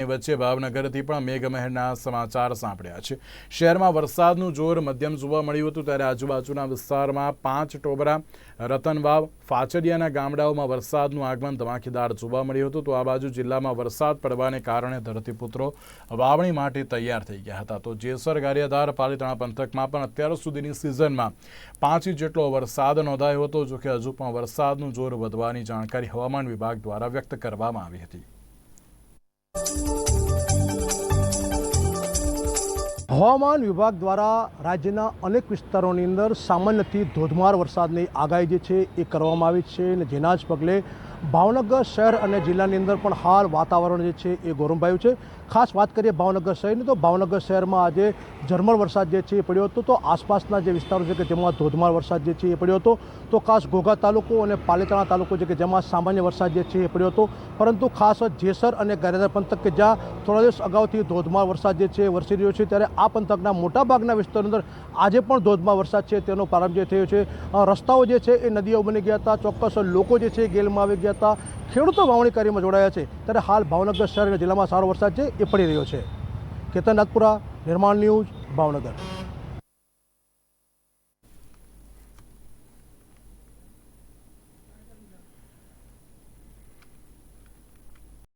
વચ્ચે ભાવનગરથી પણ મેઘમહેરના સમાચાર સાંભળ્યા છે। શહેરમાં વરસાદનું જોર મધ્યમ જોવા મળ્યું હતું, ત્યારે આજુબાજુના વિસ્તારમાં પાંચ ટોબરા, રતનવાવ, ફાચરિયાના ગામડાઓમાં વરસાદનું આગમન ધમાકેદાર જોવા મળ્યું હતું। તો આ બાજુ જિલ્લામાં વરસાદ પડવાને કારણે ધરતીપુત્રો વાવણી માટે તૈયાર થઈ ગયા હતા। તો જેસર, ગારિયાધાર, પાલીતાણા પંથકમાં પણ અત્યાર સુધીની સિઝનમાં 5 ઇંચ જેટલો વરસાદ નોંધાયો હતો। જો કે હજુ પણ વરસાદનું જોર વધવાની જાણકારી હવામાન વિભાગ દ્વારા વ્યક્ત કરવામાં આવી હતી। હવામાન વિભાગ દ્વારા રાજ્યના અનેક વિસ્તારોની અંદર સામાન્યથી ધોધમાર વરસાદની આગાહી જે છે એ કરવામાં આવી છે, અને જેના જ પગલે ભાવનગર શહેર અને જિલ્લાની અંદર પણ હાલ વાતાવરણ જે છે એ ગોરંભાયું છે। ખાસ વાત કરીએ ભાવનગર શહેરની, તો ભાવનગર શહેરમાં આજે ઝરમર વરસાદ જે છે એ પડ્યો હતો। તો આસપાસના જે વિસ્તારો છે કે તેમાં ધોધમાર વરસાદ જે છે એ પડ્યો હતો। તો ખાસ ઘોઘા તાલુકો અને પાલીતાણા તાલુકો છે કે જેમાં સામાન્ય વરસાદ જે છે એ પડ્યો હતો, પરંતુ ખાસ જેસર અને ગારિયાધાર પંથક કે જ્યાં થોડા દિવસ અગાઉથી ધોધમાર વરસાદ જે છે એ વરસી રહ્યો છે, ત્યારે આ પંથકના મોટાભાગના વિસ્તારોની અંદર આજે પણ ધોધમાર વરસાદ છે તેનો પ્રારંભ જે થયો છે। રસ્તાઓ જે છે એ નદીઓ બની ગયા હતા, ચોક્કસ લોકો જે છે એ ગેલમાં આવી ગયા હતા, ખેડૂતો વાવણી કાર્યમાં જોડાયા છે। ત્યારે હાલ ભાવનગર શહેર અને જિલ્લામાં સારો વરસાદ છે એ પડી રહ્યો છે। કેતન નાગપુરા, નિર્માણ ન્યૂઝ, ભાવનગર।